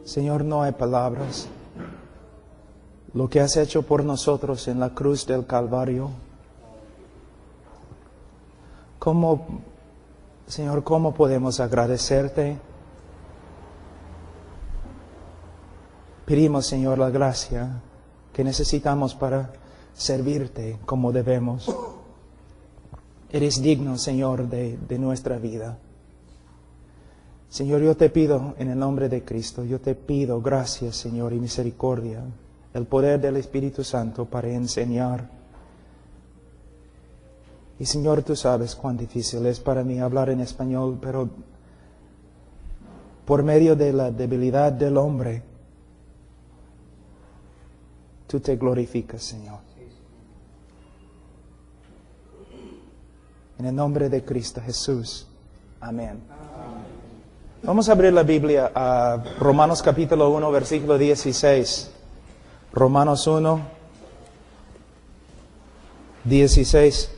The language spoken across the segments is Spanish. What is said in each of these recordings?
Señor, no hay palabras. Lo que has hecho por nosotros en la cruz del Calvario. Señor, ¿cómo podemos agradecerte? Pedimos, Señor, la gracia que necesitamos para servirte como debemos. Eres digno, Señor, de nuestra vida. Señor, yo te pido en el nombre de Cristo, yo te pido gracias, Señor, y misericordia, el poder del Espíritu Santo para enseñar. Y Señor, tú sabes cuán difícil es para mí hablar en español, pero por medio de la debilidad del hombre, tú te glorificas, Señor. En el nombre de Cristo Jesús. Amén. Vamos a abrir la Biblia a Romanos capítulo 1, versículo 16. Romanos 1, 16.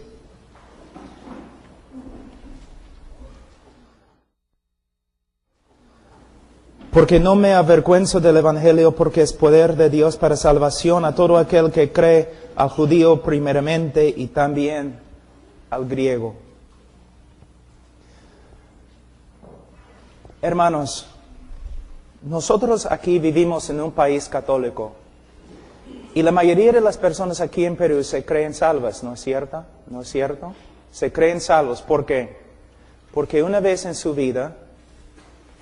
Porque no me avergüenzo del Evangelio, porque es poder de Dios para salvación a todo aquel que cree, al judío primeramente y también al griego. Hermanos, nosotros aquí vivimos en un país católico y la mayoría de las personas aquí en Perú se creen salvas, ¿no es cierto? ¿No es cierto? Se creen salvos. ¿Por qué? Porque una vez en su vida,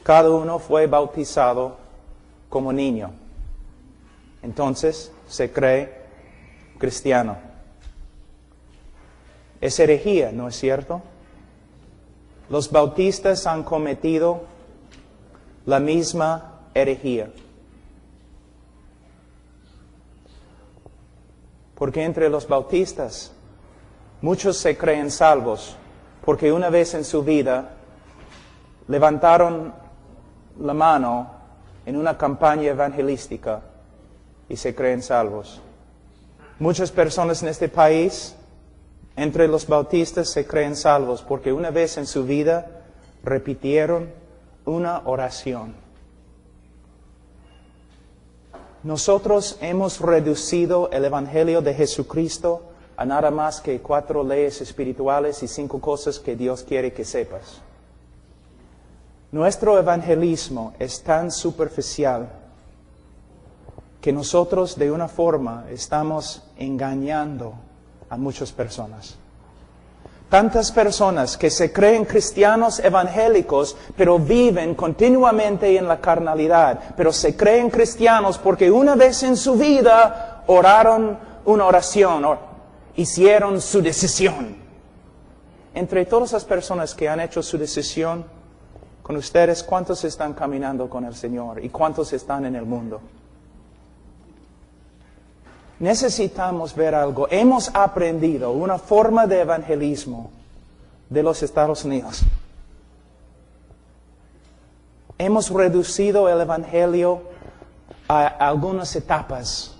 cada uno fue bautizado como niño. Entonces, se cree cristiano. Es herejía, ¿no es cierto? Los bautistas han cometido la misma herejía. Porque entre los bautistas, muchos se creen salvos, porque una vez en su vida levantaron la mano en una campaña evangelística y se creen salvos. Muchas personas en este país, entre los bautistas, se creen salvos porque una vez en su vida repitieron una oración. Nosotros hemos reducido el Evangelio de Jesucristo a nada más que 4 leyes espirituales y 5 cosas que Dios quiere que sepas. Nuestro evangelismo es tan superficial que nosotros de una forma estamos engañando a muchas personas. Tantas personas que se creen cristianos evangélicos, pero viven continuamente en la carnalidad, pero se creen cristianos porque una vez en su vida oraron una oración, o hicieron su decisión. Entre todas las personas que han hecho su decisión con ustedes, ¿cuántos están caminando con el Señor y cuántos están en el mundo? Necesitamos ver algo. Hemos aprendido una forma de evangelismo de los Estados Unidos. Hemos reducido el evangelio a algunas etapas.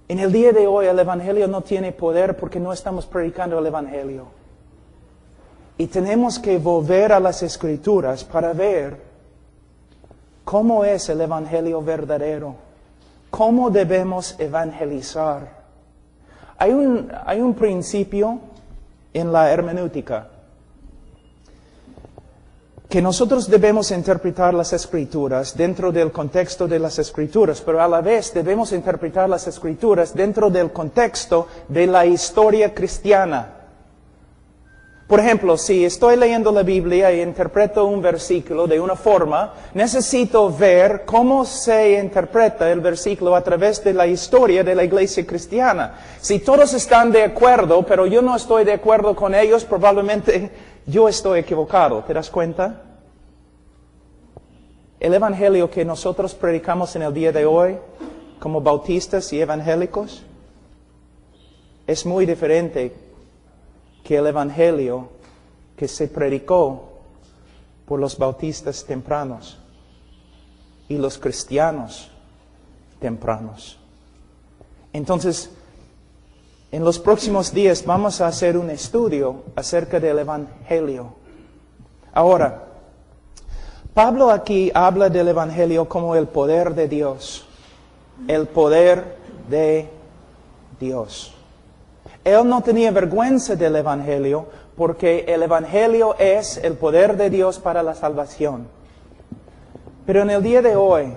En el día de hoy el evangelio no tiene poder porque no estamos predicando el evangelio. Y tenemos que volver a las Escrituras para ver cómo es el evangelio verdadero. ¿Cómo debemos evangelizar? Hay un principio en la hermenéutica que nosotros debemos interpretar las Escrituras dentro del contexto de las Escrituras, pero a la vez debemos interpretar las Escrituras dentro del contexto de la historia cristiana. Por ejemplo, si estoy leyendo la Biblia y interpreto un versículo de una forma, necesito ver cómo se interpreta el versículo a través de la historia de la iglesia cristiana. Si todos están de acuerdo, pero yo no estoy de acuerdo con ellos, probablemente yo estoy equivocado. ¿Te das cuenta? El evangelio que nosotros predicamos en el día de hoy, como bautistas y evangélicos, es muy diferente que el evangelio que se predicó por los bautistas tempranos y los cristianos tempranos. Entonces, en los próximos días vamos a hacer un estudio acerca del evangelio. Ahora, Pablo aquí habla del Evangelio como el poder de Dios. El poder de Dios. Él no tenía vergüenza del Evangelio porque el Evangelio es el poder de Dios para la salvación. Pero en el día de hoy,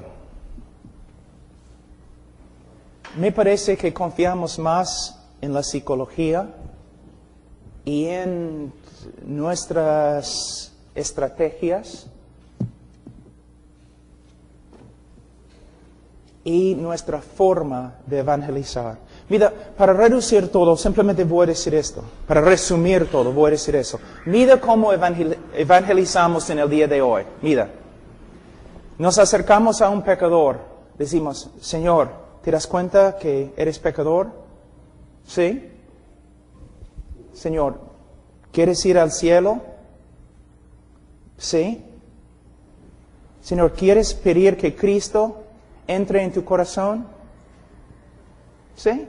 me parece que confiamos más en la psicología y en nuestras estrategias y nuestra forma de evangelizar. Mira, para reducir todo, simplemente voy a decir esto. Para resumir todo, voy a decir eso. Mira cómo evangelizamos en el día de hoy. Mira, nos acercamos a un pecador. Decimos, Señor, ¿te das cuenta que eres pecador? ¿Sí? Señor, ¿quieres ir al cielo? ¿Sí? Señor, ¿quieres pedir que Cristo entre en tu corazón? ¿Sí?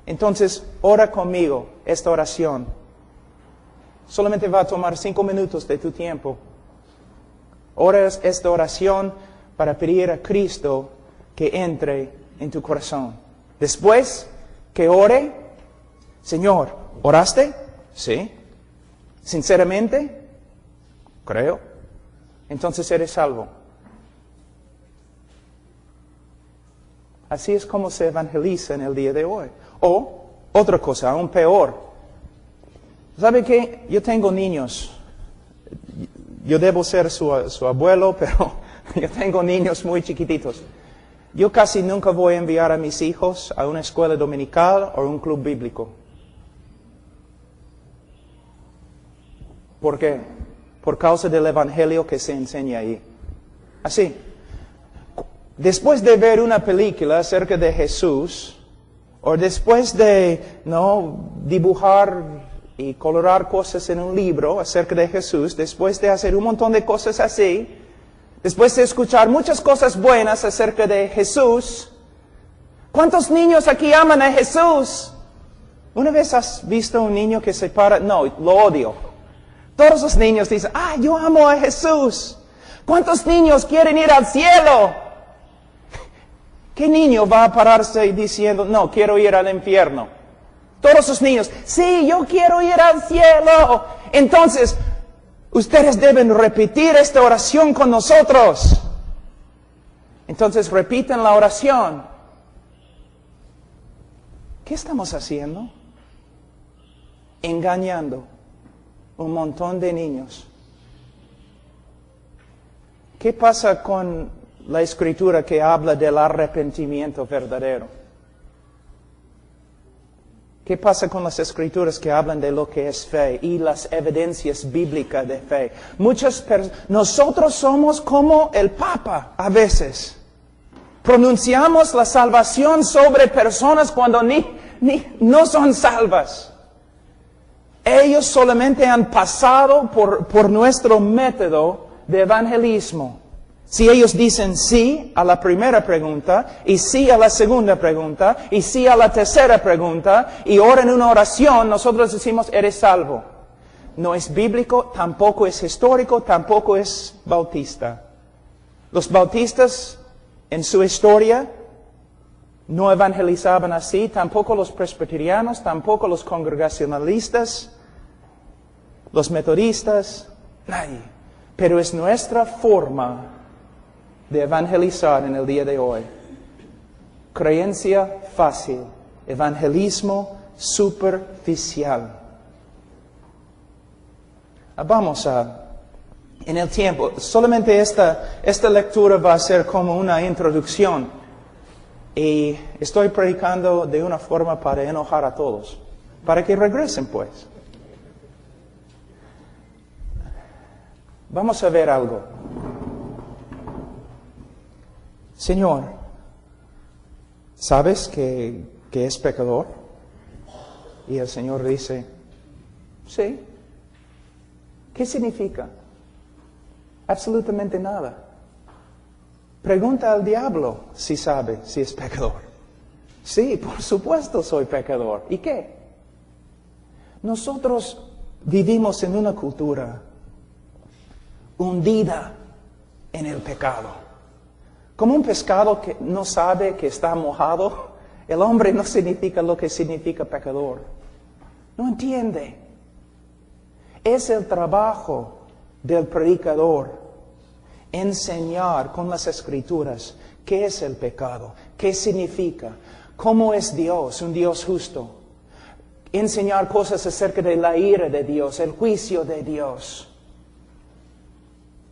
Entonces, ora conmigo esta oración. Solamente va a tomar 5 minutos de tu tiempo. Ora esta oración para pedir a Cristo que entre en tu corazón. Después que ore, Señor, ¿oraste? Sí. ¿Sinceramente? Creo. Entonces eres salvo. Así es como se evangeliza en el día de hoy. O, otra cosa, aún peor. ¿Sabe qué? Yo tengo niños. Yo debo ser su abuelo, pero yo tengo niños muy chiquititos. Yo casi nunca voy a enviar a mis hijos a una escuela dominical o a un club bíblico. ¿Por qué? Por causa del evangelio que se enseña ahí. Así. Después de ver una película acerca de Jesús, o después de dibujar y colorar cosas en un libro acerca de Jesús, después de hacer un montón de cosas así, después de escuchar muchas cosas buenas acerca de Jesús, ¿cuántos niños aquí aman a Jesús? ¿Una vez has visto un niño que se para? No, lo odio. Todos los niños dicen, yo amo a Jesús. ¿Cuántos niños quieren ir al cielo? ¿Qué niño va a pararse diciendo, no, quiero ir al infierno? Todos los niños, sí, yo quiero ir al cielo. Entonces, ustedes deben repetir esta oración con nosotros. Entonces, repiten la oración. ¿Qué estamos haciendo? Engañando un montón de niños. ¿Qué pasa con la escritura que habla del arrepentimiento verdadero? ¿Qué pasa con las escrituras que hablan de lo que es fe y las evidencias bíblicas de fe? Nosotros somos como el Papa a veces. Pronunciamos la salvación sobre personas cuando no son salvas. Ellos solamente han pasado por nuestro método de evangelismo. Si ellos dicen sí a la primera pregunta, y sí a la segunda pregunta, y sí a la tercera pregunta, y oran una oración, nosotros decimos, eres salvo. No es bíblico, tampoco es histórico, tampoco es bautista. Los bautistas, en su historia, no evangelizaban así, tampoco los presbiterianos, tampoco los congregacionalistas, los metodistas, nadie. Pero es nuestra forma de evangelizar en el día de hoy. Creencia fácil, evangelismo superficial. Vamos en el tiempo, solamente esta lectura va a ser como una introducción. Y estoy predicando de una forma para enojar a todos, para que regresen pues. Vamos a ver algo. Señor, ¿sabes que es pecador? Y el Señor dice, sí. ¿Qué significa? Absolutamente nada. Pregunta al diablo si sabe si es pecador. Sí, por supuesto soy pecador. ¿Y qué? Nosotros vivimos en una cultura hundida en el pecado. Como un pescado que no sabe que está mojado, el hombre no significa lo que significa pecador. No entiende. Es el trabajo del predicador enseñar con las Escrituras qué es el pecado, qué significa, cómo es Dios, un Dios justo. Enseñar cosas acerca de la ira de Dios, el juicio de Dios.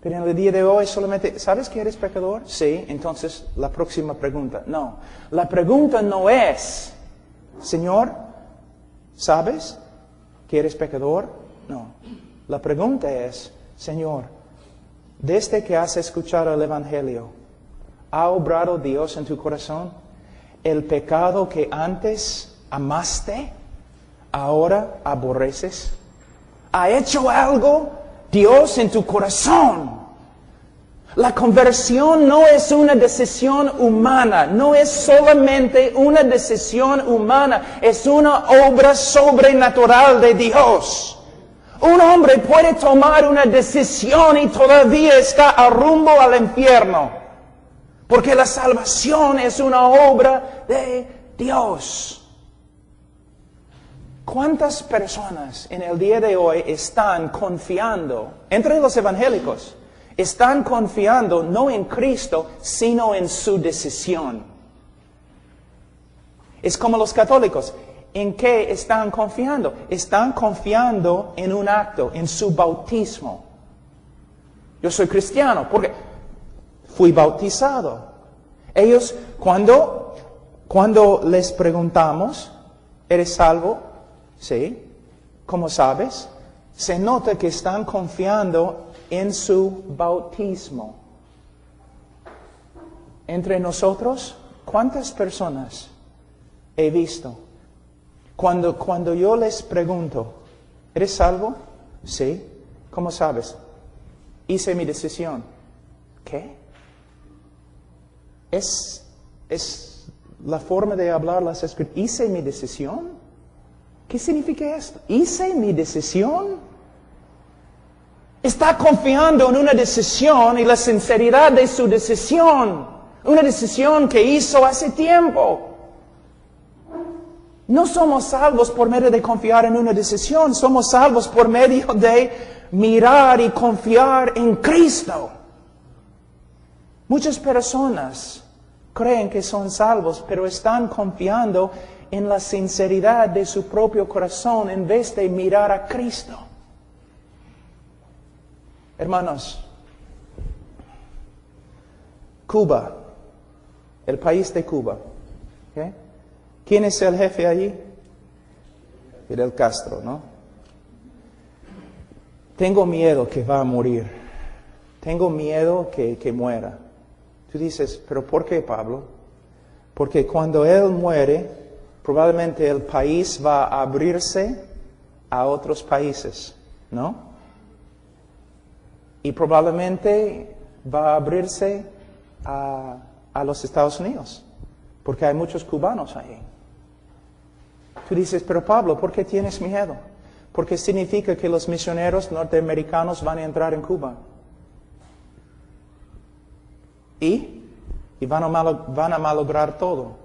Pero en el día de hoy solamente, ¿sabes que eres pecador? Sí, entonces la próxima pregunta. No, la pregunta no es, Señor, ¿sabes que eres pecador? No, la pregunta es, Señor, desde que has escuchado el Evangelio, ¿ha obrado Dios en tu corazón? ¿El pecado que antes amaste, ahora aborreces? ¿Ha hecho algo Dios en tu corazón? La conversión no es una decisión humana, no es solamente una decisión humana, es una obra sobrenatural de Dios. Un hombre puede tomar una decisión y todavía está a rumbo al infierno, porque la salvación es una obra de Dios. ¿Cuántas personas en el día de hoy están confiando, entre los evangélicos, están confiando no en Cristo, sino en su decisión? Es como los católicos. ¿En qué están confiando? Están confiando en un acto, en su bautismo. Yo soy cristiano porque fui bautizado. Ellos, cuando les preguntamos, ¿eres salvo? Sí. ¿Cómo sabes? Se nota que están confiando en su bautismo. Entre nosotros, ¿cuántas personas he visto? Cuando yo les pregunto, ¿eres salvo? Sí. ¿Cómo sabes? Hice mi decisión. ¿Qué? Es la forma de hablar las Escrituras. ¿Hice mi decisión? ¿Qué significa esto? ¿Hice mi decisión? Está confiando en una decisión y la sinceridad de su decisión. Una decisión que hizo hace tiempo. No somos salvos por medio de confiar en una decisión, somos salvos por medio de mirar y confiar en Cristo. Muchas personas creen que son salvos, pero están confiando en la sinceridad de su propio corazón en vez de mirar a Cristo. Hermanos, Cuba, el país de Cuba, ¿okay? ¿Quién es el jefe allí? Fidel Castro, ¿no? Tengo miedo que va a morir. Tengo miedo que muera. Tú dices, ¿pero por qué, Pablo? Porque cuando él muere, probablemente el país va a abrirse a otros países, ¿no? Y probablemente va a abrirse a los Estados Unidos, porque hay muchos cubanos ahí. Tú dices, pero Pablo, ¿por qué tienes miedo? Porque significa que los misioneros norteamericanos van a entrar en Cuba. Y van a malograr todo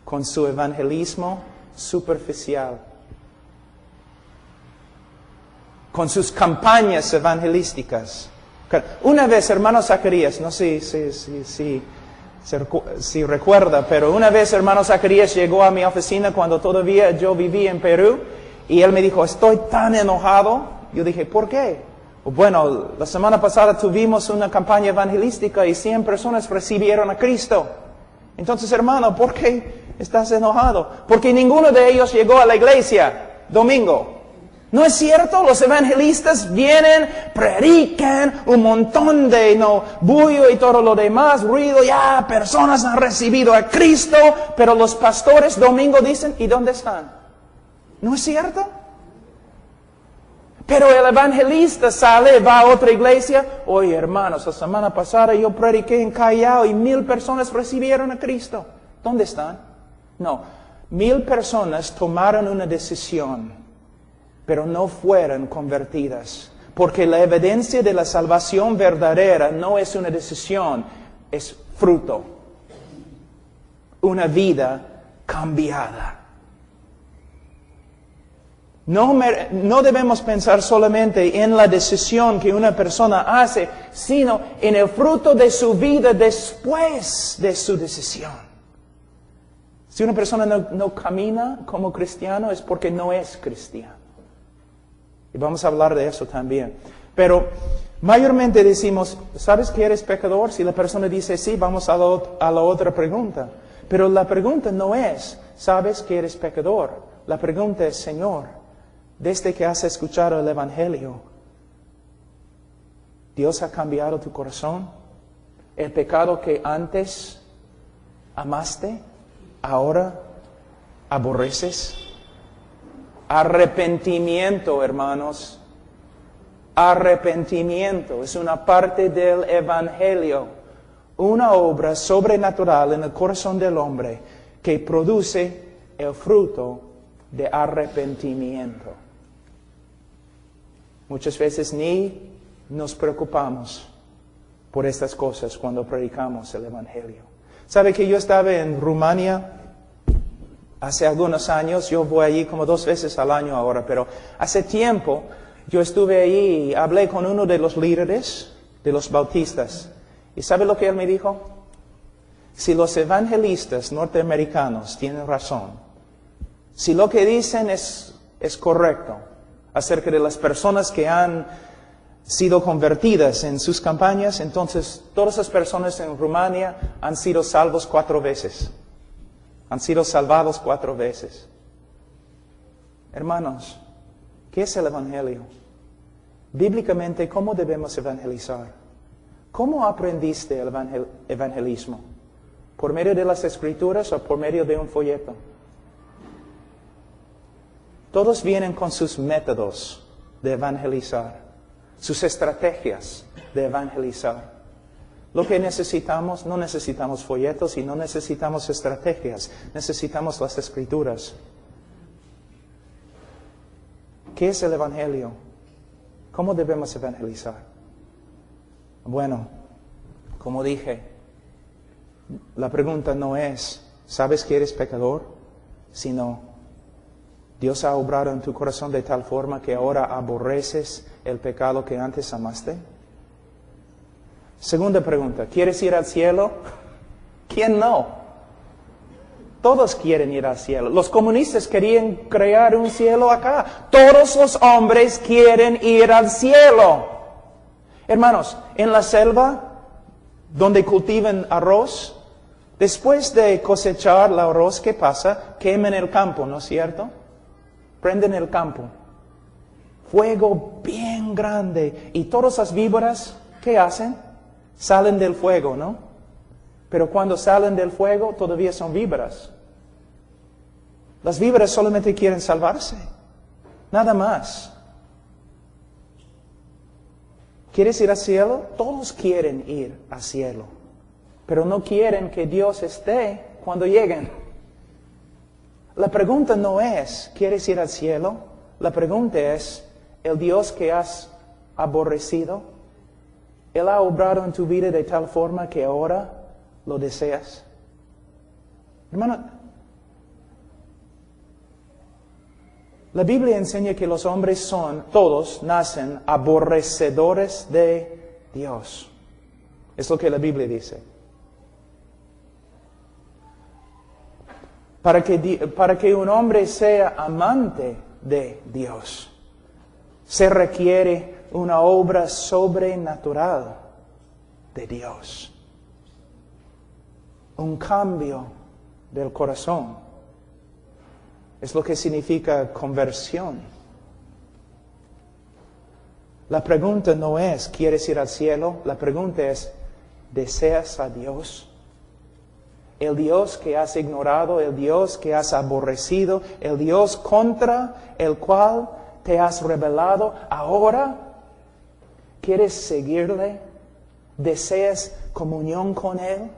con su evangelismo superficial, con sus campañas evangelísticas. Una vez, hermano Zacarías, no sé si recuerda, pero una vez hermano Zacarías llegó a mi oficina cuando todavía yo vivía en Perú y él me dijo, estoy tan enojado. Yo dije, ¿por qué? Bueno, la semana pasada tuvimos una campaña evangelística y 100 personas recibieron a Cristo. Entonces, hermano, ¿por qué estás enojado? Porque ninguno de ellos llegó a la iglesia domingo. ¿No es cierto? Los evangelistas vienen, predican un montón de bullo y todo lo demás, ruido, ya personas han recibido a Cristo, pero los pastores domingo dicen, ¿y dónde están? ¿No es cierto? Pero el evangelista sale, va a otra iglesia, oye hermanos, la semana pasada yo prediqué en Callao y 1000 personas recibieron a Cristo. ¿Dónde están? No, 1000 personas tomaron una decisión, pero no fueron convertidas. Porque la evidencia de la salvación verdadera no es una decisión, es fruto. Una vida cambiada. No debemos pensar solamente en la decisión que una persona hace, sino en el fruto de su vida después de su decisión. Si una persona no camina como cristiano es porque no es cristiano. Y vamos a hablar de eso también. Pero mayormente decimos, ¿sabes que eres pecador? Si la persona dice sí, vamos a la otra pregunta. Pero la pregunta no es, ¿sabes que eres pecador? La pregunta es, Señor, desde que has escuchado el Evangelio, ¿Dios ha cambiado tu corazón? ¿El pecado que antes amaste, ahora aborreces? Arrepentimiento, hermanos. Arrepentimiento es una parte del Evangelio. Una obra sobrenatural en el corazón del hombre que produce el fruto de arrepentimiento. Muchas veces ni nos preocupamos por estas cosas cuando predicamos el Evangelio. ¿Sabe que yo estaba en Rumania hace algunos años? Yo voy allí como 2 veces al año ahora, pero hace tiempo yo estuve allí y hablé con uno de los líderes de los bautistas. ¿Y sabe lo que él me dijo? Si los evangelistas norteamericanos tienen razón, si lo que dicen es correcto acerca de las personas que han sido convertidas en sus campañas, entonces todas las personas en Rumania han sido salvos 4 veces. Han sido salvados 4 veces. Hermanos, ¿qué es el Evangelio? Bíblicamente, ¿cómo debemos evangelizar? ¿Cómo aprendiste el evangelismo? ¿Por medio de las Escrituras o por medio de un folleto? Todos vienen con sus métodos de evangelizar, sus estrategias de evangelizar. Lo que necesitamos, no necesitamos folletos y no necesitamos estrategias, necesitamos las Escrituras. ¿Qué es el Evangelio? ¿Cómo debemos evangelizar? Bueno, como dije, la pregunta no es, ¿sabes que eres pecador? Sino, ¿Dios ha obrado en tu corazón de tal forma que ahora aborreces el pecado que antes amaste? Segunda pregunta, ¿quieres ir al cielo? ¿Quién no? Todos quieren ir al cielo. Los comunistas querían crear un cielo acá. Todos los hombres quieren ir al cielo. Hermanos, en la selva, donde cultivan arroz, después de cosechar el arroz, ¿qué pasa? Queman el campo, ¿no es cierto? Prenden el campo. Fuego bien grande. Y todas las víboras, ¿qué hacen? Salen del fuego, ¿no? Pero cuando salen del fuego, todavía son víboras. Las víboras solamente quieren salvarse. Nada más. ¿Quieres ir al cielo? Todos quieren ir al cielo. Pero no quieren que Dios esté cuando lleguen. La pregunta no es, ¿quieres ir al cielo? La pregunta es, ¿el Dios que has aborrecido, Él ha obrado en tu vida de tal forma que ahora lo deseas? Hermano, la Biblia enseña que los hombres todos nacen aborrecedores de Dios. Es lo que la Biblia dice. Para que un hombre sea amante de Dios, se requiere una obra sobrenatural de Dios. Un cambio del corazón. Es lo que significa conversión. La pregunta no es, ¿quieres ir al cielo? La pregunta es, ¿deseas a Dios? El Dios que has ignorado, el Dios que has aborrecido, el Dios contra el cual te has rebelado, ahora ¿quieres seguirle? ¿Deseas comunión con Él?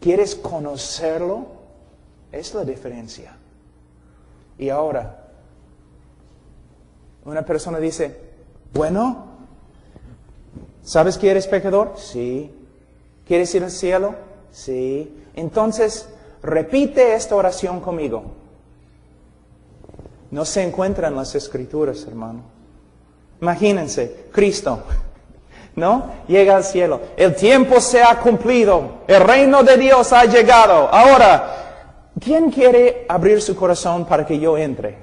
¿Quieres conocerlo? Es la diferencia. Y ahora, una persona dice, bueno, ¿Sabes que eres pecador? Sí. ¿Quieres ir al cielo? Sí. Entonces, repite esta oración conmigo. No se encuentra en las Escrituras, hermano. Imagínense, Cristo, ¿no? Llega al cielo. El tiempo se ha cumplido. El reino de Dios ha llegado. Ahora, ¿quién quiere abrir su corazón para que yo entre?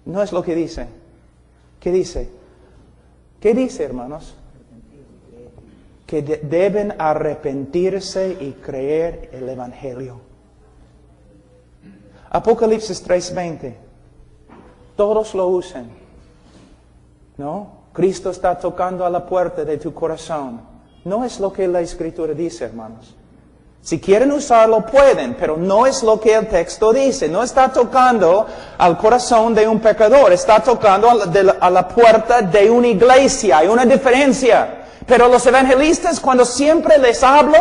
No es lo que dice. ¿Qué dice? ¿Qué dice, hermanos? Que deben arrepentirse y creer el Evangelio. Apocalipsis 3:20. Todos lo usan. ¿No? Cristo está tocando a la puerta de tu corazón. No es lo que la Escritura dice, hermanos. Si quieren usarlo, pueden, pero no es lo que el texto dice. No está tocando al corazón de un pecador. Está tocando a la puerta de una iglesia. Hay una diferencia. Pero los evangelistas, cuando siempre les hablo,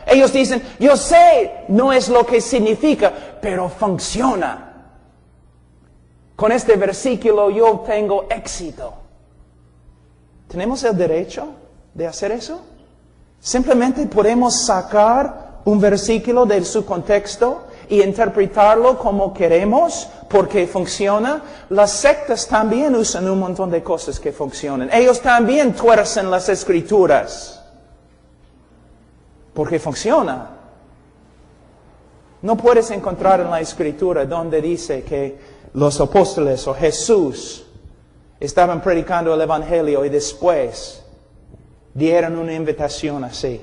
ellos dicen, yo sé, no es lo que significa, pero funciona. Con este versículo yo tengo éxito. ¿Tenemos el derecho de hacer eso? Simplemente podemos sacar un versículo de su contexto y interpretarlo como queremos porque funciona. Las sectas también usan un montón de cosas que funcionan. Ellos también tuercen las Escrituras porque funciona. No puedes encontrar en la Escritura donde dice que los apóstoles o Jesús estaban predicando el Evangelio y después dieron una invitación así.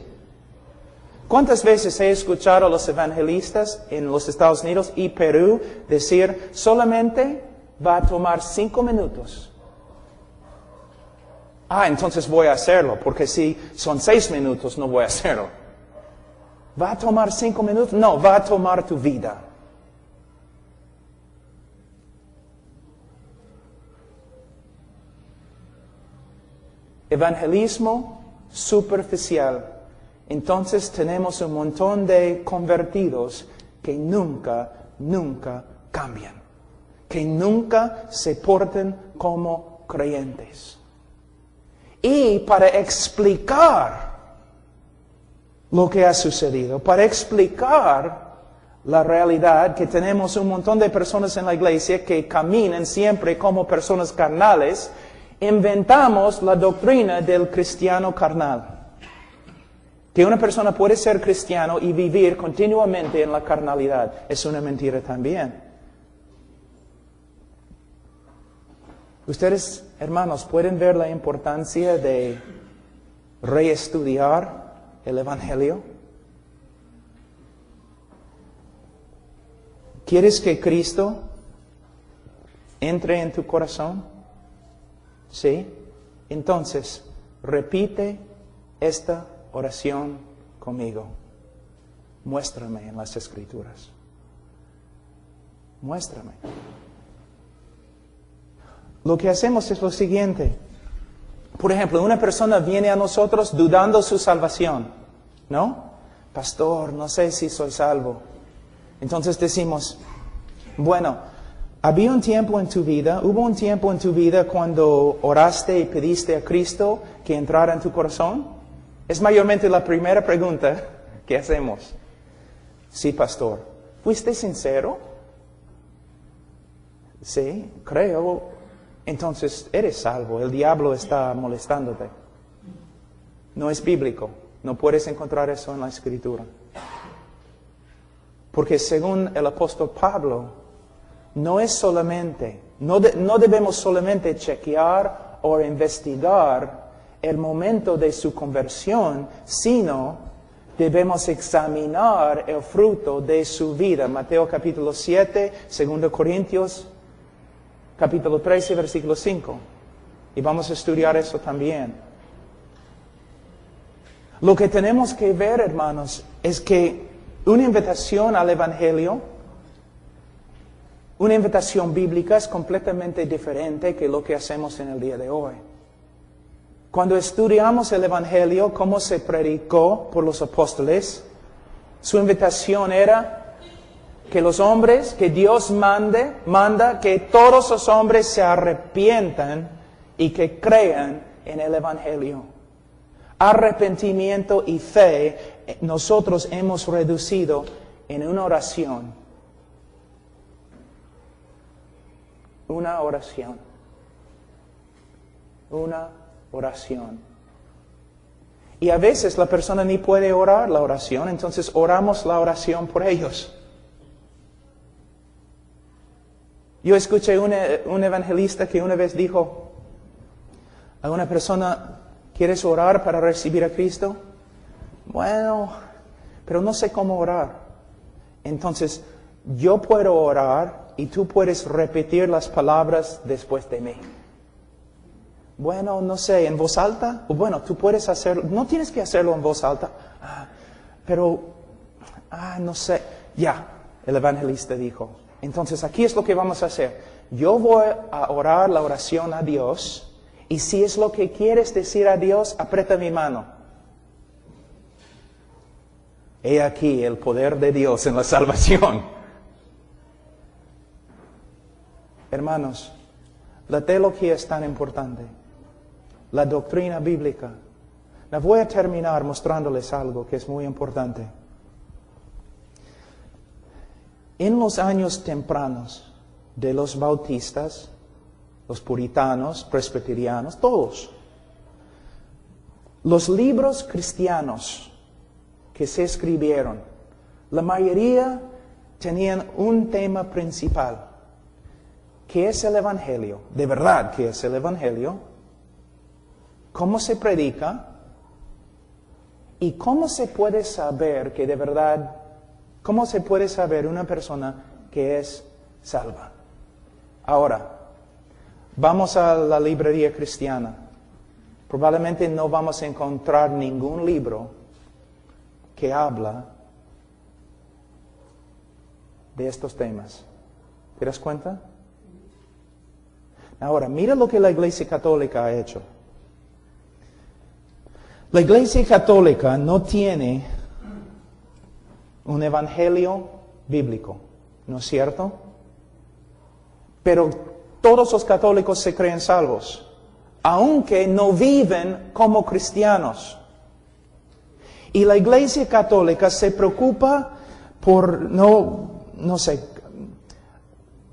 ¿Cuántas veces he escuchado a los evangelistas en los Estados Unidos y Perú decir, solamente va a tomar 5 minutos? Entonces voy a hacerlo, porque si son 6 minutos no voy a hacerlo. ¿Va a tomar 5 minutos? No, va a tomar tu vida. Evangelismo superficial. Entonces tenemos un montón de convertidos que nunca cambian. Que nunca se portan como creyentes. Y para explicar lo que ha sucedido, para explicar la realidad que tenemos un montón de personas en la iglesia que caminan siempre como personas carnales, inventamos la doctrina del cristiano carnal. Que una persona puede ser cristiano y vivir continuamente en la carnalidad. Es una mentira también. Ustedes, hermanos, pueden ver la importancia de reestudiar el Evangelio. ¿Quieres que Cristo entre en tu corazón? ¿Sí? Entonces, repite esta oración conmigo. Muéstrame en las Escrituras. Muéstrame. Lo que hacemos es lo siguiente. Por ejemplo, una persona viene a nosotros dudando su salvación, ¿no? Pastor, no sé si soy salvo. Entonces decimos, bueno, hubo un tiempo en tu vida cuando oraste y pediste a Cristo que entrara en tu corazón. Es mayormente la primera pregunta que hacemos. Sí, pastor. ¿Fuiste sincero? Sí, creo. Entonces, eres salvo. El diablo está molestándote. No es bíblico. No puedes encontrar eso en la Escritura. Porque según el apóstol Pablo, no debemos solamente chequear o investigar el momento de su conversión, sino debemos examinar el fruto de su vida. Mateo capítulo 7, 2 Corintios capítulo 13, versículo 5. Y vamos a estudiar eso también. Lo que tenemos que ver, hermanos, es que una invitación al Evangelio, una invitación bíblica es completamente diferente que lo que hacemos en el día de hoy. Cuando estudiamos el Evangelio, cómo se predicó por los apóstoles, su invitación era que los hombres, que Dios manda que todos los hombres se arrepientan y que crean en el Evangelio. arrepentimiento y fe, nosotros hemos reducido en una oración. Una oración. Una oración. Y a veces la persona ni puede orar la oración, entonces oramos la oración por ellos. Yo escuché un evangelista que una vez dijo a una persona, ¿quieres orar para recibir a Cristo? Bueno, pero no sé cómo orar. Entonces, yo puedo orar y tú puedes repetir las palabras después de mí. Bueno, no sé, ¿en voz alta? Bueno, tú puedes hacerlo, no tienes que hacerlo en voz alta, pero, no sé. Ya, el evangelista dijo. Entonces, aquí es lo que vamos a hacer. Yo voy a orar la oración a Dios, y si es lo que quieres decir a Dios, aprieta mi mano. He aquí el poder de Dios en la salvación. Hermanos, la teología es tan importante. La doctrina bíblica. La voy a terminar mostrándoles algo que es muy importante. En los años tempranos de los bautistas, los puritanos, presbiterianos, todos, los libros cristianos que se escribieron, la mayoría tenían un tema principal. ¿Qué es el Evangelio? De verdad, ¿qué es el Evangelio? ¿Cómo se predica? ¿Y cómo se puede saber que de verdad, cómo se puede saber una persona que es salva? Ahora, vamos a la librería cristiana. Probablemente no vamos a encontrar ningún libro que habla de estos temas. ¿Te das cuenta? Ahora, mira lo que la Iglesia Católica ha hecho. La Iglesia Católica no tiene un evangelio bíblico, ¿no es cierto? Pero todos los católicos se creen salvos, aunque no viven como cristianos. Y la Iglesia Católica se preocupa por, no sé,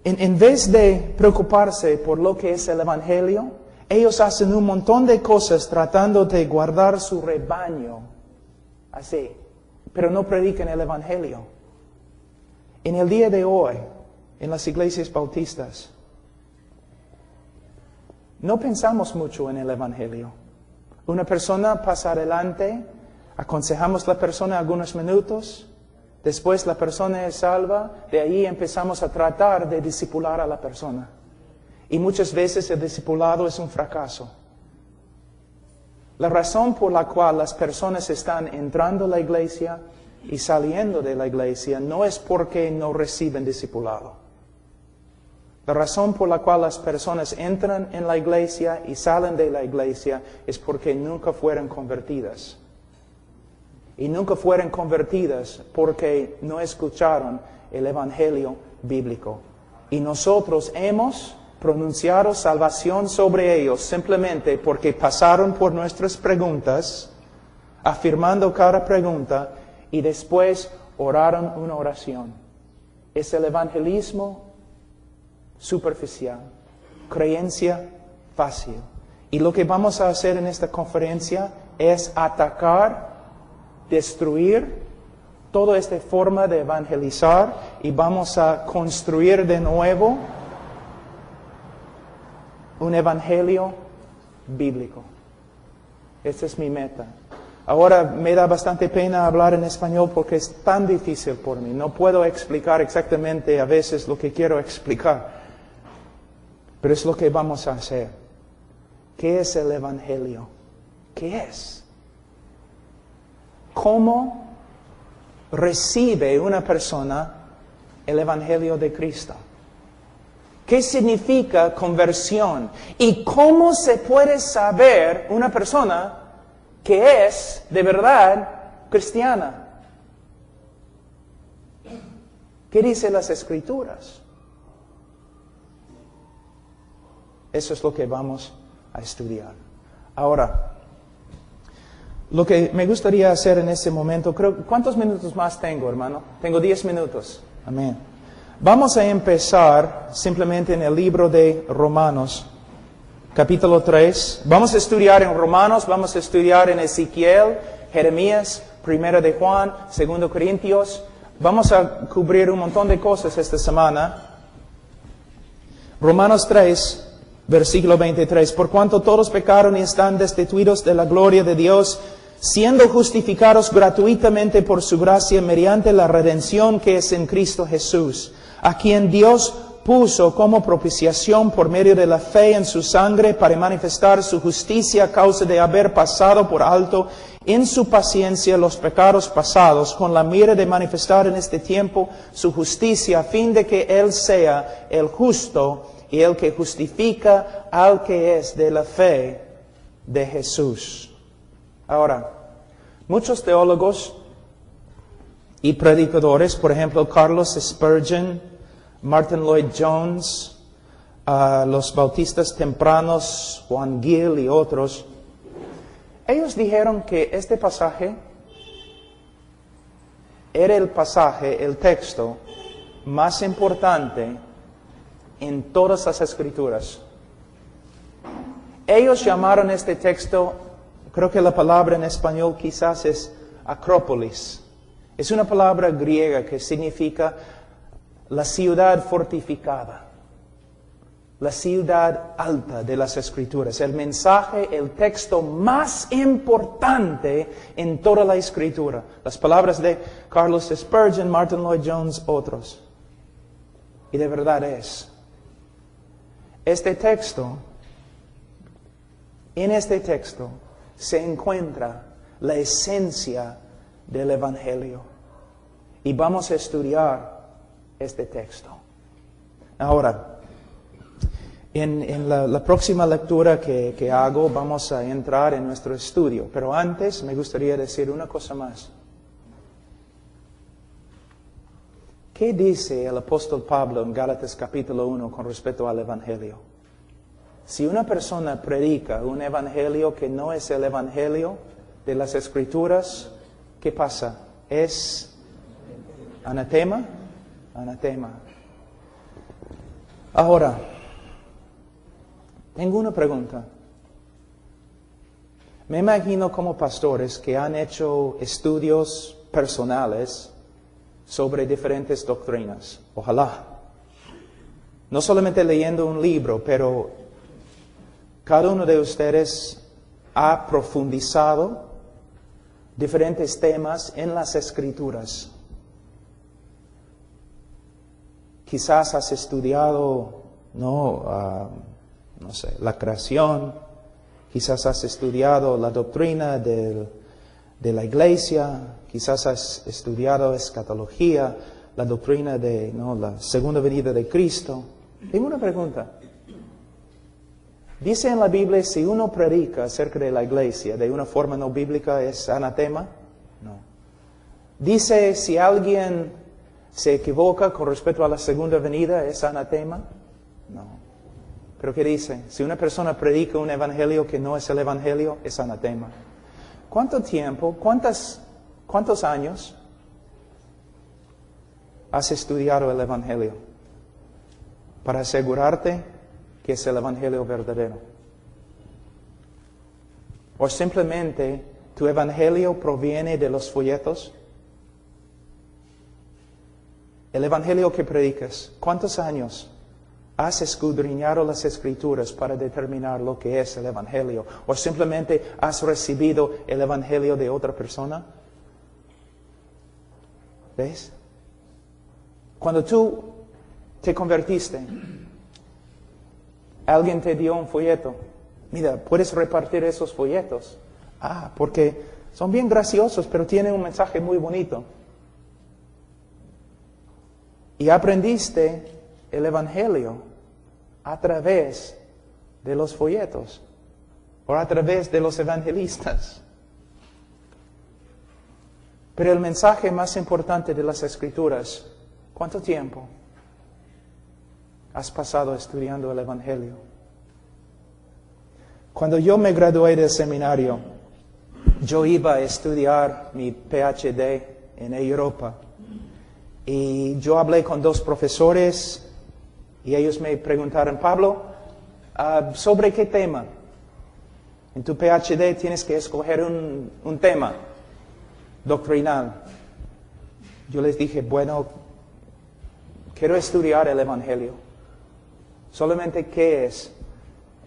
en vez de preocuparse por lo que es el evangelio, ellos hacen un montón de cosas tratando de guardar su rebaño, así, pero no predican el Evangelio. En el día de hoy, en las iglesias bautistas, no pensamos mucho en el Evangelio. Una persona pasa adelante, aconsejamos a la persona algunos minutos, después la persona es salva, de ahí empezamos a tratar de discipular a la persona. Y muchas veces el discipulado es un fracaso. La razón por la cual las personas están entrando a la iglesia y saliendo de la iglesia no es porque no reciben discipulado. La razón por la cual las personas entran en la iglesia y salen de la iglesia es porque nunca fueron convertidas. Y nunca fueron convertidas porque no escucharon el evangelio bíblico. Y nosotros hemos pronunciaron salvación sobre ellos simplemente porque pasaron por nuestras preguntas, afirmando cada pregunta, y después oraron una oración. Es el evangelismo superficial, creencia fácil. Y lo que vamos a hacer en esta conferencia es atacar, destruir toda esta forma de evangelizar, y vamos a construir de nuevo un evangelio bíblico. Esta es mi meta. Ahora me da bastante pena hablar en español porque es tan difícil por mí. No puedo explicar exactamente a veces lo que quiero explicar. Pero es lo que vamos a hacer. ¿Qué es el evangelio? ¿Qué es? ¿Cómo recibe una persona el evangelio de Cristo? ¿Qué significa conversión? ¿Y cómo se puede saber una persona que es de verdad cristiana? ¿Qué dicen las Escrituras? Eso es lo que vamos a estudiar. Ahora, Lo que me gustaría hacer en este momento, ¿cuántos minutos más tengo, hermano? Tengo 10 minutos. Amén. Vamos a empezar simplemente en el libro de Romanos, capítulo 3. Vamos a estudiar en Romanos, vamos a estudiar en Ezequiel, Jeremías, Primera de Juan, 2 Corintios. Vamos a cubrir un montón de cosas esta semana. Romanos 3, versículo 23. Por cuanto todos pecaron y están destituidos de la gloria de Dios, siendo justificados gratuitamente por su gracia mediante la redención que es en Cristo Jesús, a quien Dios puso como propiciación por medio de la fe en su sangre para manifestar su justicia a causa de haber pasado por alto en su paciencia los pecados pasados, con la mira de manifestar en este tiempo su justicia, a fin de que Él sea el justo y el que justifica al que es de la fe de Jesús. Ahora, muchos teólogos y predicadores, por ejemplo, Carlos Spurgeon, Martin Lloyd Jones, los bautistas tempranos, Juan Gill y otros, ellos dijeron que este pasaje era el texto más importante en todas las Escrituras. Ellos llamaron este texto, creo que la palabra en español quizás es Acrópolis. Es una palabra griega que significa la ciudad fortificada, la ciudad alta de las Escrituras. El mensaje, el texto más importante en toda la Escritura. Las palabras de Carlos Spurgeon, Martin Lloyd Jones, otros. Y de verdad es. Este texto, en este texto, se encuentra la esencia del Evangelio. Y vamos a estudiar este texto. Ahora, en la próxima lectura que hago, vamos a entrar en nuestro estudio. Pero antes me gustaría decir una cosa más. ¿Qué dice el apóstol Pablo en Gálatas capítulo 1 con respecto al Evangelio? Si una persona predica un Evangelio que no es el Evangelio de las Escrituras, ¿qué pasa? ¿Es anatema? Anatema. Ahora, tengo una pregunta. Me imagino como pastores que han hecho estudios personales sobre diferentes doctrinas. Ojalá. No solamente leyendo un libro, pero cada uno de ustedes ha profundizado diferentes temas en las Escrituras. Quizás has estudiado, no sé, la creación. Quizás has estudiado la doctrina de la iglesia. Quizás has estudiado escatología, la doctrina de la segunda venida de Cristo. Tengo una pregunta. ¿Dice en la Biblia si uno predica acerca de la iglesia de una forma no bíblica es anatema? No. ¿Dice si alguien se equivoca con respecto a la segunda venida es anatema? No. ¿Pero qué dice? Si una persona predica un evangelio que no es el evangelio, es anatema. ¿Cuánto tiempo, cuántos años has estudiado el evangelio para asegurarte que es el evangelio verdadero? ¿O simplemente tu evangelio proviene de los folletos? El evangelio que predicas, ¿cuántos años has escudriñado las Escrituras para determinar lo que es el evangelio? ¿O simplemente has recibido el evangelio de otra persona? ¿Ves? Cuando tú te convertiste, alguien te dio un folleto. Mira, puedes repartir esos folletos. Porque son bien graciosos, pero tienen un mensaje muy bonito. Y aprendiste el evangelio a través de los folletos o a través de los evangelistas. Pero el mensaje más importante de las Escrituras, ¿cuánto tiempo has pasado estudiando el evangelio? Cuando yo me gradué del seminario, yo iba a estudiar mi PhD en Europa y yo hablé con 2 profesores y ellos me preguntaron, Pablo, ¿sobre qué tema? En tu PhD tienes que escoger un tema doctrinal. Yo les dije, bueno, quiero estudiar el Evangelio. Solamente qué es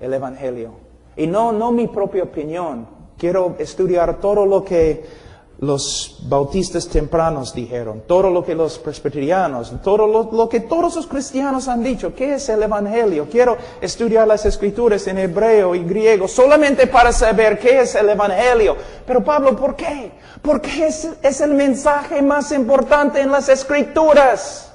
el Evangelio. Y no mi propia opinión. Quiero estudiar todo lo que los bautistas tempranos dijeron, todo lo que los presbiterianos, todo lo que todos los cristianos han dicho. ¿Qué es el Evangelio? Quiero estudiar las Escrituras en hebreo y griego solamente para saber qué es el Evangelio. Pero Pablo, ¿por qué? Porque es el mensaje más importante en las Escrituras.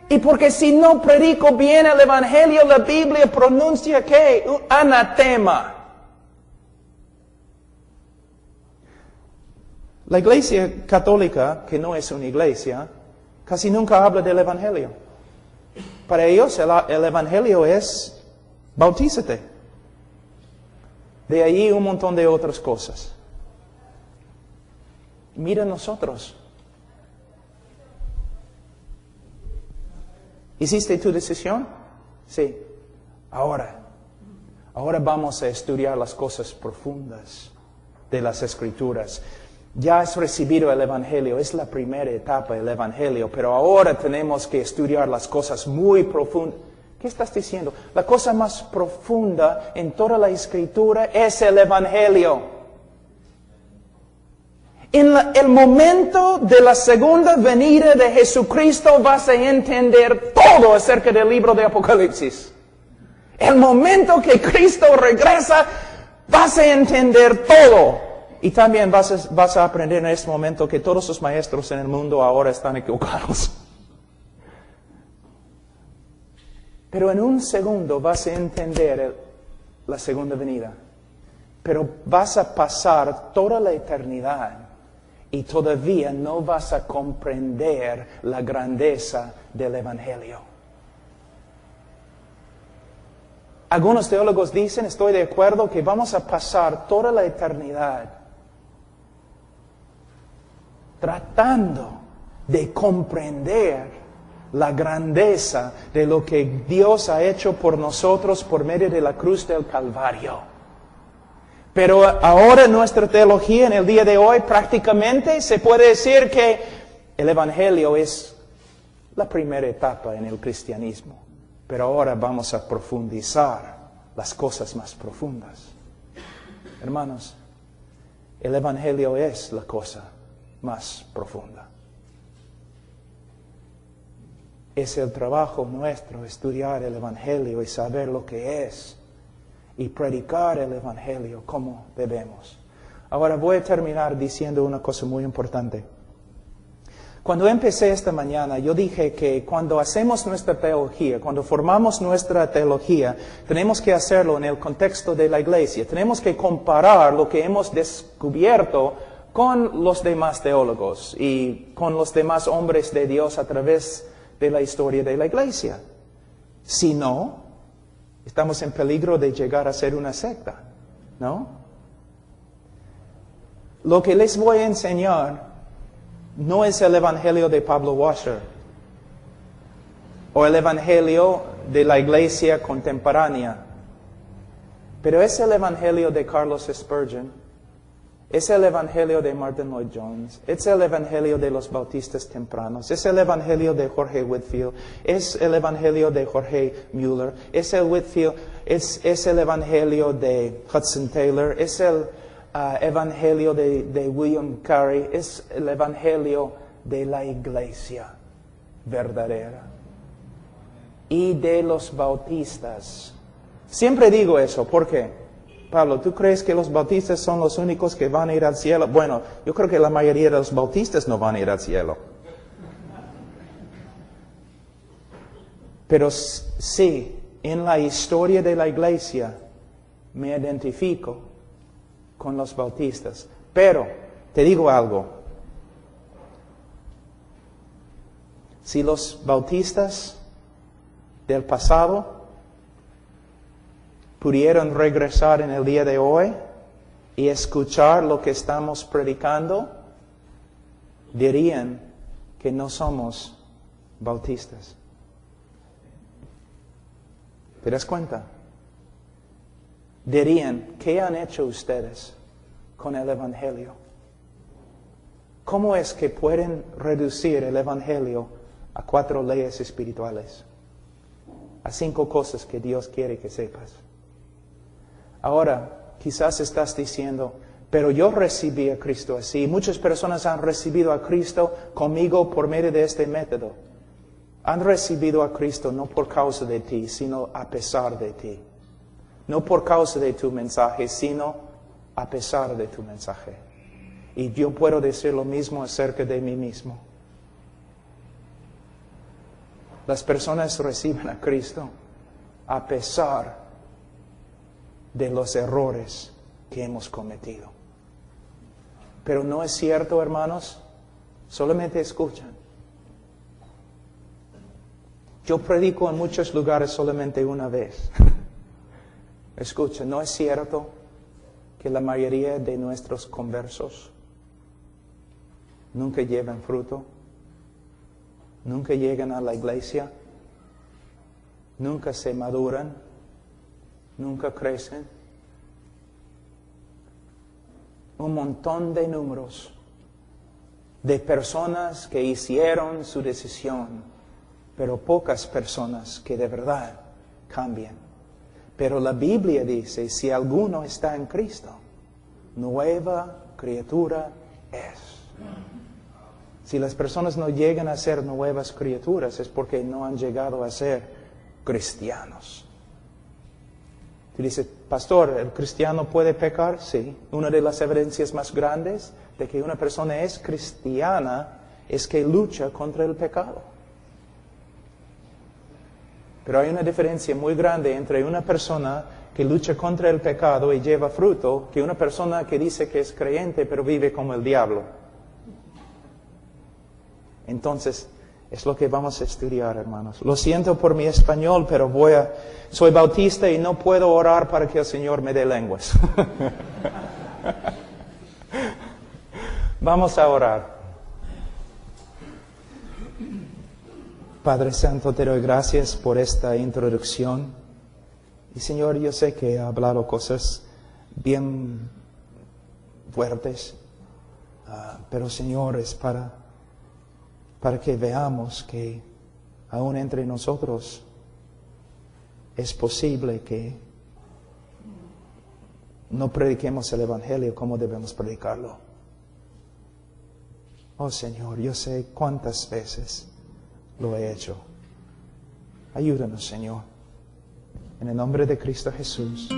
Y porque si no predico bien el Evangelio, la Biblia pronuncia ¿qué? Un anatema. La Iglesia Católica, que no es una iglesia, casi nunca habla del Evangelio. Para ellos el Evangelio es bautízate. De ahí un montón de otras cosas. Mira nosotros. ¿Hiciste tu decisión? Sí. Ahora vamos a estudiar las cosas profundas de las Escrituras. Ya has recibido el Evangelio, es la primera etapa del Evangelio, pero ahora tenemos que estudiar las cosas muy profundas. ¿Qué estás diciendo? La cosa más profunda en toda la Escritura es el Evangelio. En el momento de la segunda venida de Jesucristo vas a entender todo acerca del libro de Apocalipsis. El momento que Cristo regresa, vas a entender todo. Y también vas a aprender en este momento que todos los maestros en el mundo ahora están equivocados. Pero en un segundo vas a entender la segunda venida. Pero vas a pasar toda la eternidad y todavía no vas a comprender la grandeza del Evangelio. Algunos teólogos dicen, estoy de acuerdo, que vamos a pasar toda la eternidad tratando de comprender la grandeza de lo que Dios ha hecho por nosotros por medio de la cruz del Calvario. Pero ahora nuestra teología en el día de hoy prácticamente se puede decir que el Evangelio es la primera etapa en el cristianismo. Pero ahora vamos a profundizar las cosas más profundas. Hermanos, el Evangelio es la cosa más profunda. Es el trabajo nuestro estudiar el Evangelio y saber lo que es y predicar el Evangelio como debemos. Ahora voy a terminar diciendo una cosa muy importante. Cuando empecé esta mañana, yo dije que cuando hacemos nuestra teología, cuando formamos nuestra teología, tenemos que hacerlo en el contexto de la iglesia. Tenemos que comparar lo que hemos descubierto con los demás teólogos y con los demás hombres de Dios a través de la historia de la iglesia. Si no, estamos en peligro de llegar a ser una secta, ¿no? Lo que les voy a enseñar no es el Evangelio de Pablo Washer o el Evangelio de la iglesia contemporánea, pero es el Evangelio de Carlos Spurgeon. Es el Evangelio de Martin Lloyd Jones, es el Evangelio de los bautistas tempranos, es el Evangelio de Jorge Whitefield, es el Evangelio de Jorge Mueller, es el Evangelio de Hudson Taylor, es el Evangelio de William Carey, es el Evangelio de la iglesia verdadera y de los bautistas. Siempre digo eso, ¿por qué? Pablo, ¿tú crees que los bautistas son los únicos que van a ir al cielo? Bueno, yo creo que la mayoría de los bautistas no van a ir al cielo. Pero sí, en la historia de la iglesia me identifico con los bautistas. Pero, te digo algo. Si los bautistas del pasado pudieron regresar en el día de hoy, y escuchar lo que estamos predicando, dirían que no somos bautistas. ¿Te das cuenta? Dirían, ¿qué han hecho ustedes con el Evangelio? ¿Cómo es que pueden reducir el Evangelio a 4 leyes espirituales? A 5 cosas que Dios quiere que sepas. Ahora, quizás estás diciendo, pero yo recibí a Cristo así. Muchas personas han recibido a Cristo conmigo por medio de este método. Han recibido a Cristo no por causa de ti, sino a pesar de ti. No por causa de tu mensaje, sino a pesar de tu mensaje. Y yo puedo decir lo mismo acerca de mí mismo. Las personas reciben a Cristo a pesar de los errores que hemos cometido. Pero no es cierto, hermanos, solamente escuchan. Yo predico en muchos lugares solamente una vez. Escucha, ¿no es cierto que la mayoría de nuestros conversos nunca llevan fruto? Nunca llegan a la iglesia, nunca se maduran, nunca crecen. Un montón de números de personas que hicieron su decisión, pero pocas personas que de verdad cambian. Pero la Biblia dice, si alguno está en Cristo, nueva criatura es. Si las personas no llegan a ser nuevas criaturas, es porque no han llegado a ser cristianos. Tú dices, pastor, ¿el cristiano puede pecar? Sí. Una de las evidencias más grandes de que una persona es cristiana es que lucha contra el pecado. Pero hay una diferencia muy grande entre una persona que lucha contra el pecado y lleva fruto, que una persona que dice que es creyente pero vive como el diablo. Entonces, es lo que vamos a estudiar, hermanos. Lo siento por mi español, pero soy bautista y no puedo orar para que el Señor me dé lenguas. Vamos a orar. Padre Santo, te doy gracias por esta introducción. Y Señor, yo sé que he hablado cosas bien fuertes, pero Señor, es para que veamos que aún entre nosotros es posible que no prediquemos el Evangelio como debemos predicarlo. Oh Señor, yo sé cuántas veces lo he hecho. Ayúdanos, Señor. En el nombre de Cristo Jesús.